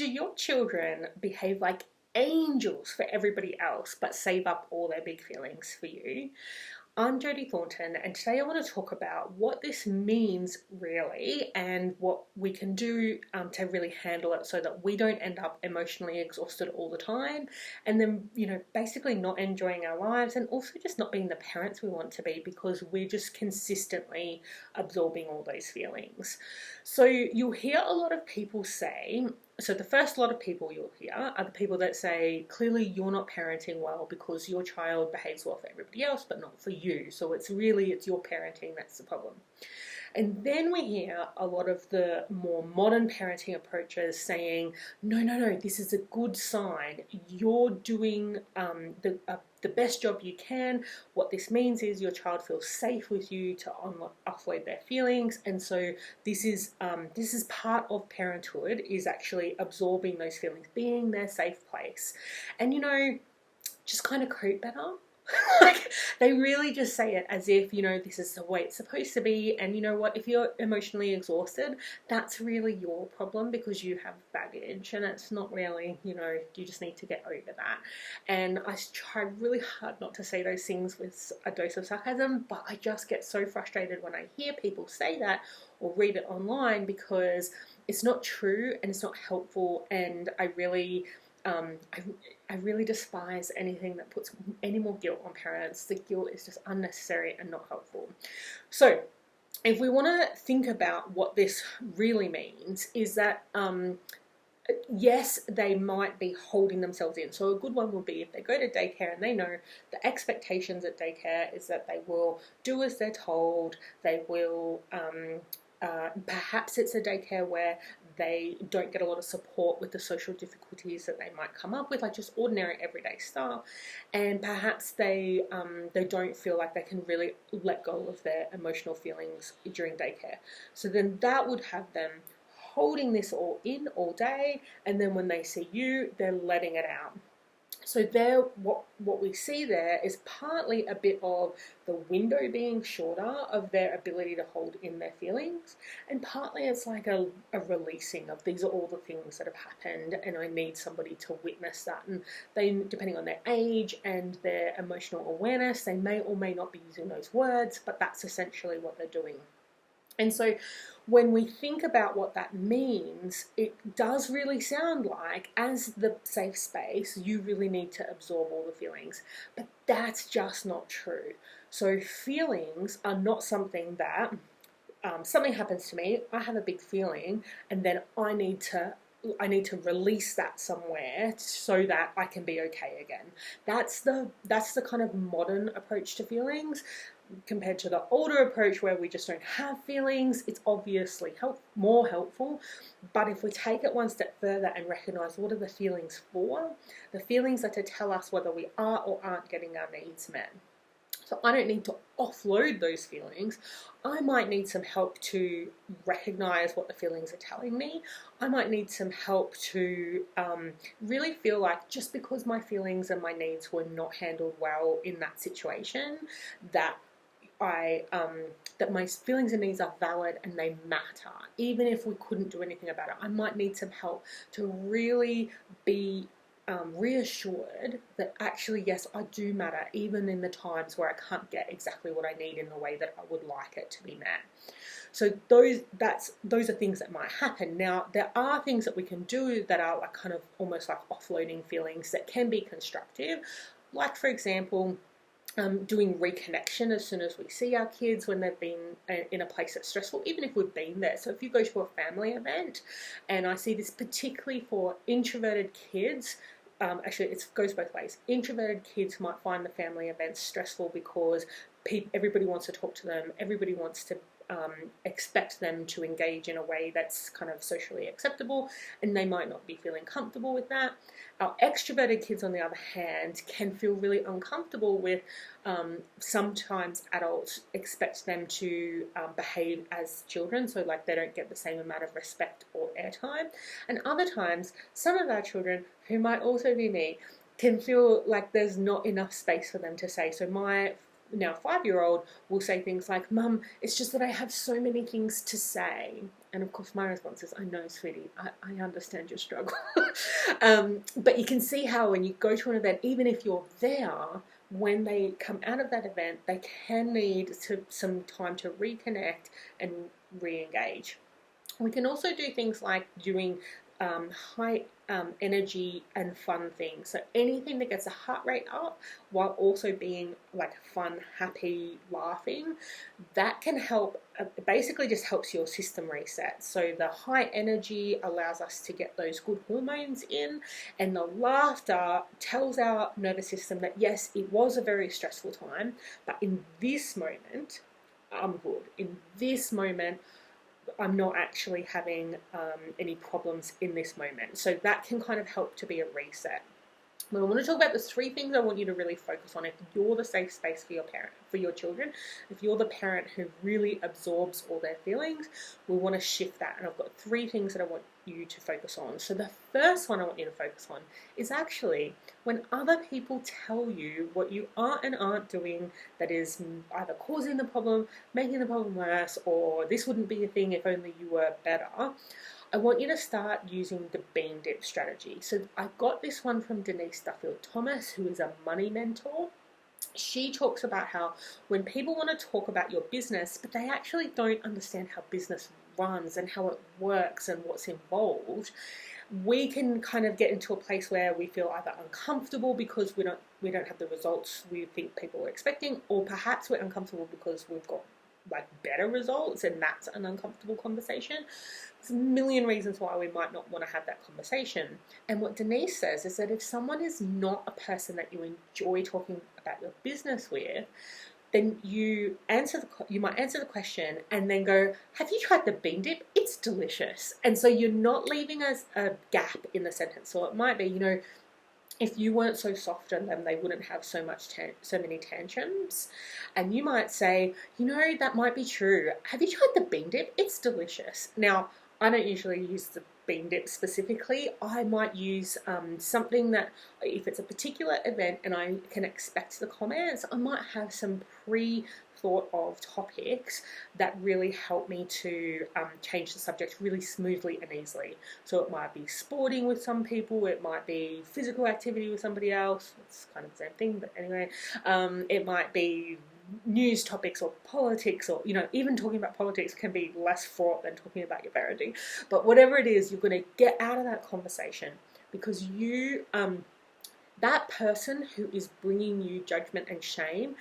Do your children behave like angels for everybody else but save up all their big feelings for you? I'm Jodie Thornton, and today I want to talk about what this means really and what we can do to really handle it so that we don't end up emotionally exhausted all the time and then, basically not enjoying our lives and also just not being the parents we want to be because we're just consistently absorbing all those feelings. So you'll hear a lot of people say, so the first lot of people you'll hear are the people that say, clearly you're not parenting well because your child behaves well for everybody else but not for you. So it's your parenting that's the problem. And then we hear a lot of the more modern parenting approaches saying, no, this is a good sign. You're doing the best job you can. What this means is your child feels safe with you to offload their feelings, and so this is part of parenthood, is actually absorbing those feelings, being their safe place, and just kind of cope better. Like, they really just say it as if, this is the way it's supposed to be. And you know what? If you're emotionally exhausted, that's really your problem because you have baggage, and it's not really, you just need to get over that. And I try really hard not to say those things with a dose of sarcasm, but I just get so frustrated when I hear people say that or read it online because it's not true and it's not helpful. And I really despise anything that puts any more guilt on parents. The guilt is just unnecessary and not helpful. So if we want to think about what this really means, is that yes, they might be holding themselves in. So a good one would be if they go to daycare and they know the expectations at daycare is that they will do as they're told, they will perhaps it's a daycare where they don't get a lot of support with the social difficulties that they might come up with, like just ordinary everyday stuff, and perhaps they don't feel like they can really let go of their emotional feelings during daycare. So then that would have them holding this all in all day, and then when they see you, they're letting it out. So there, what we see there is partly a bit of the window being shorter of their ability to hold in their feelings, and partly it's like a releasing of these are all the things that have happened and I need somebody to witness that. And they, depending on their age and their emotional awareness, they may or may not be using those words, but that's essentially what they're doing. And so when we think about what that means, it does really sound like, as the safe space, you really need to absorb all the feelings. But that's just not true. So feelings are not something that, something happens to me, I have a big feeling, and then I need to release that somewhere so that I can be okay again. That's the kind of modern approach to feelings. Compared to the older approach where we just don't have feelings, it's obviously more helpful. But if we take it one step further and recognize what are the feelings for, the feelings are to tell us whether we are or aren't getting our needs met. So I don't need to offload those feelings. I might need some help to recognize what the feelings are telling me. I might need some help to really feel like just because my feelings and my needs were not handled well in that situation, that that my feelings and needs are valid and they matter, even if we couldn't do anything about it. I might need some help to really be reassured that actually, yes, I do matter, even in the times where I can't get exactly what I need in the way that I would like it to be met. So those are things that might happen. Now, there are things that we can do that are like kind of almost like offloading feelings that can be constructive, like, for example, doing reconnection as soon as we see our kids when they've been in a place that's stressful, even if we've been there. So if you go to a family event, and I see this particularly for introverted kids, actually it goes both ways. Introverted kids might find the family events stressful because everybody wants to talk to them, everybody wants to expect them to engage in a way that's kind of socially acceptable, and they might not be feeling comfortable with that. Our extroverted kids, on the other hand, can feel really uncomfortable with sometimes adults expect them to behave as children, so like they don't get the same amount of respect or airtime. And other times, some of our children, who might also be me, can feel like there's not enough space for them to say. So my now 5-year-old will say things like, Mum, it's just that I have so many things to say. And of course my response is, I know, sweetie, I understand your struggle. But you can see how when you go to an event, even if you're there, when they come out of that event, they can need some time to reconnect and re-engage. We can also do things like doing high energy and fun things. So anything that gets the heart rate up while also being like fun, happy, laughing, that can help. It basically just helps your system reset. So the high energy allows us to get those good hormones in, and the laughter tells our nervous system that yes, it was a very stressful time, but in this moment, I'm good. In this moment, I'm not actually having any problems in this moment. So that can kind of help to be a reset. But I want to talk about the 3 things I want you to really focus on if you're the safe space for your parent, for your children. If you're the parent who really absorbs all their feelings, we want to shift that. And I've got 3 things that I want you to focus on. So the first one I want you to focus on is actually when other people tell you what you are and aren't doing that is either causing the problem, making the problem worse, or this wouldn't be a thing if only you were better. I want you to start using the bean dip strategy. So I got this one from Denise Duffield-Thomas, who is a money mentor. She talks about how when people want to talk about your business, but they actually don't understand how business runs and how it works and what's involved, we can kind of get into a place where we feel either uncomfortable because we don't have the results we think people are expecting, or perhaps we're uncomfortable because we've got like better results, and that's an uncomfortable conversation. There's a million reasons why we might not want to have that conversation. And what Denise says is that if someone is not a person that you enjoy talking about your business with, then you might answer the question and then go, have you tried the bean dip? It's delicious. And so you're not leaving us a gap in the sentence. So it might be, if you weren't so soft on them, they wouldn't have so many tantrums. And you might say, that might be true. Have you tried the bean dip? It's delicious. Now, I don't usually use the bean dip specifically. I might use something that, if it's a particular event and I can expect the comments, I might have some pre-thought of topics that really help me to change the subject really smoothly and easily. So it might be sporting with some people, it might be physical activity with somebody else, it's kind of the same thing, but anyway, it might be news topics or politics, or even talking about politics can be less fraught than talking about your parenting. But whatever it is, you're going to get out of that conversation because that person who is bringing you judgment and shame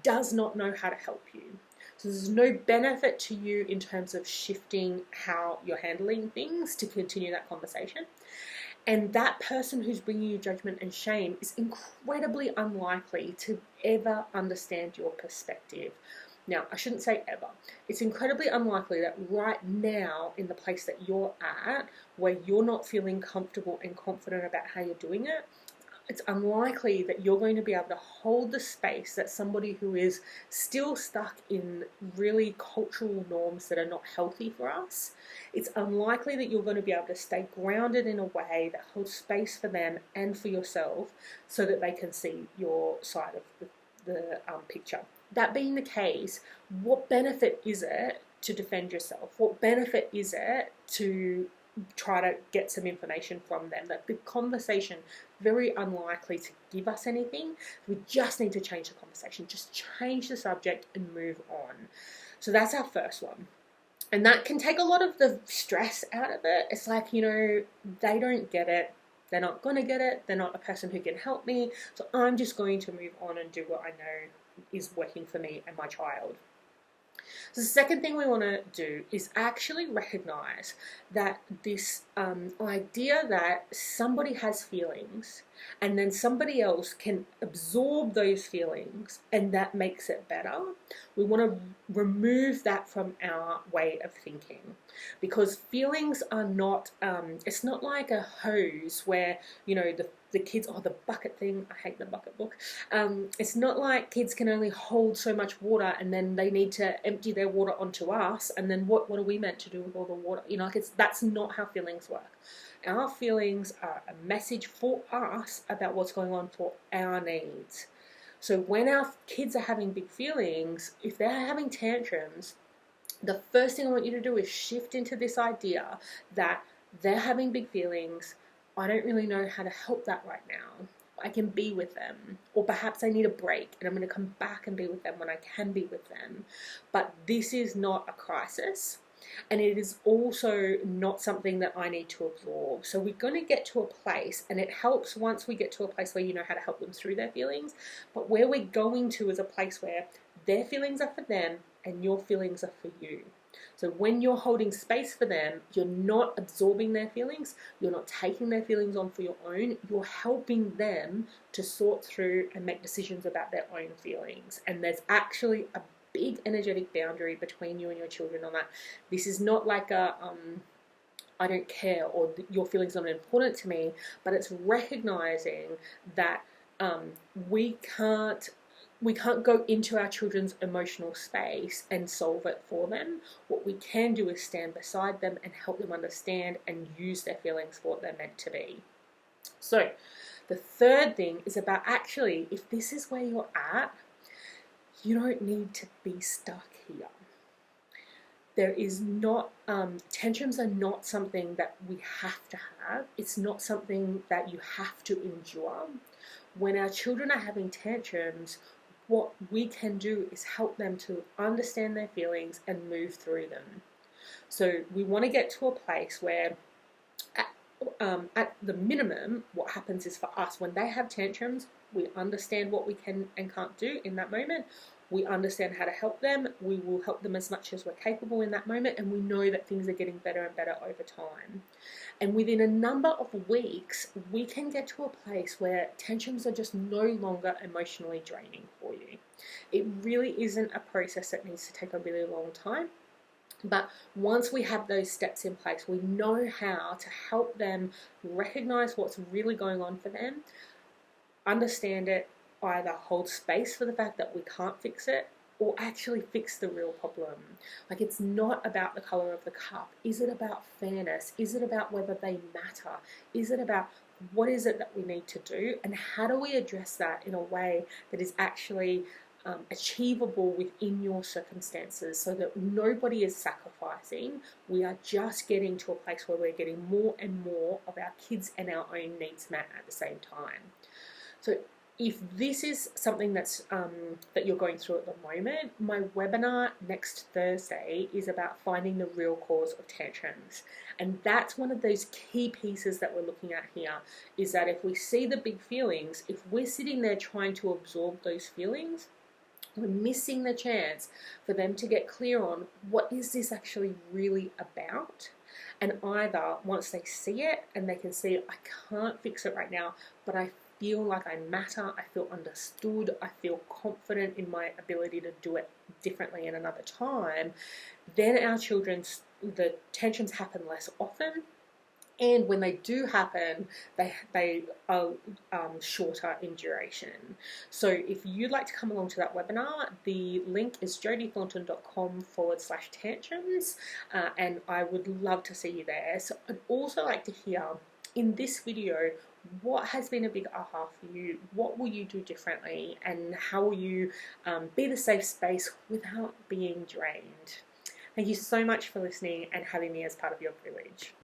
does not know how to help you. So there's no benefit to you in terms of shifting how you're handling things to continue that conversation. And that person who's bringing you judgment and shame is incredibly unlikely to ever understand your perspective. Now, I shouldn't say ever. It's incredibly unlikely that right now, in the place that you're at, where you're not feeling comfortable and confident about how you're doing it, it's unlikely that you're going to be able to hold the space that somebody who is still stuck in really cultural norms that are not healthy for us, it's unlikely that you're going to be able to stay grounded in a way that holds space for them and for yourself so that they can see your side of the picture. That being the case, what benefit is it to defend yourself? What benefit is it to try to get some information from them? That the conversation, very unlikely to give us anything. We just need to change the conversation, just change the subject and move on. So that's our first one. And that can take a lot of the stress out of it. It's like, they don't get it. They're not going to get it. They're not a person who can help me. So I'm just going to move on and do what I know is working for me and my child. So the second thing we want to do is actually recognize that this idea that somebody has feelings and then somebody else can absorb those feelings and that makes it better. We want to remove that from our way of thinking, because feelings are not, it's not like a hose where, the kids, the bucket thing, I hate the bucket book. It's not like kids can only hold so much water and then they need to empty their water onto us, and then what are we meant to do with all the water? That's not how feelings work. Our feelings are a message for us about what's going on for our needs. So when our kids are having big feelings, if they're having tantrums, the first thing I want you to do is shift into this idea that they're having big feelings. I don't really know how to help that right now. I can be with them, or perhaps I need a break and I'm going to come back and be with them when I can be with them. But this is not a crisis, and it is also not something that I need to absorb. So we're going to get to a place, and it helps once we get to a place where you know how to help them through their feelings, but where we're going to is a place where their feelings are for them and your feelings are for you. So when you're holding space for them, you're not absorbing their feelings, you're not taking their feelings on for your own, you're helping them to sort through and make decisions about their own feelings. And there's actually a big energetic boundary between you and your children on that. This is not like a I don't care, or your feelings are not important to me, but it's recognizing that we can't go into our children's emotional space and solve it for them. What we can do is stand beside them and help them understand and use their feelings for what they're meant to be. So the third thing is about, actually, if this is where you're at, you don't need to be stuck here. There is not, tantrums are not something that we have to have. It's not something that you have to endure. When our children are having tantrums, what we can do is help them to understand their feelings and move through them. So we want to get to a place where at the minimum, what happens is, for us, when they have tantrums, we understand what we can and can't do in that moment. We understand how to help them. We will help them as much as we're capable in that moment, and we know that things are getting better and better over time. And within a number of weeks, we can get to a place where tantrums are just no longer emotionally draining for you. It really isn't a process that needs to take a really long time. But once we have those steps in place, we know how to help them recognize what's really going on for them, understand it, either hold space for the fact that we can't fix it, or actually fix the real problem. Like, it's not about the color of the cup. Is it about fairness? Is it about whether they matter? Is it about what is it that we need to do? And how do we address that in a way that is actually achievable within your circumstances, so that nobody is sacrificing? We are just getting to a place where we're getting more and more of our kids and our own needs met at the same time. So if this is something that's that you're going through at the moment, my webinar next Thursday is about finding the real cause of tantrums. And that's one of those key pieces that we're looking at here, is that if we see the big feelings, if we're sitting there trying to absorb those feelings, we're missing the chance for them to get clear on what is this actually really about. And either once they see it and they can see, I can't fix it right now, but I feel like I matter, I feel understood, I feel confident in my ability to do it differently in another time, then our the tantrums happen less often. And when they do happen, they are shorter in duration. So if you'd like to come along to that webinar, the link is jodithornton.com/tantrums, and I would love to see you there. So I'd also like to hear in this video, what has been a big aha for you? What will you do differently? And how will you be the safe space without being drained? Thank you so much for listening and having me as part of your privilege.